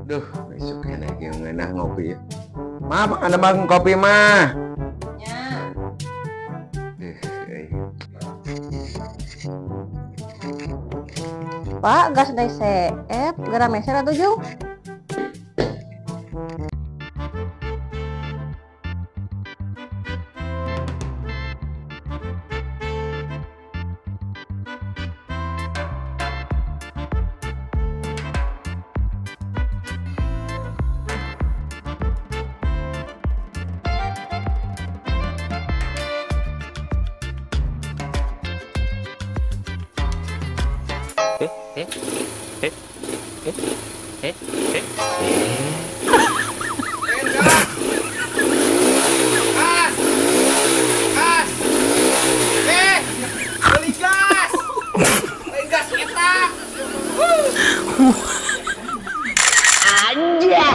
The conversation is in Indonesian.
Duh, besok enak yang enak ngopi ya. Maaf, ada bang kopi mah. Ya. Pak, gas dari seet, gara meser atau jauh? Aja.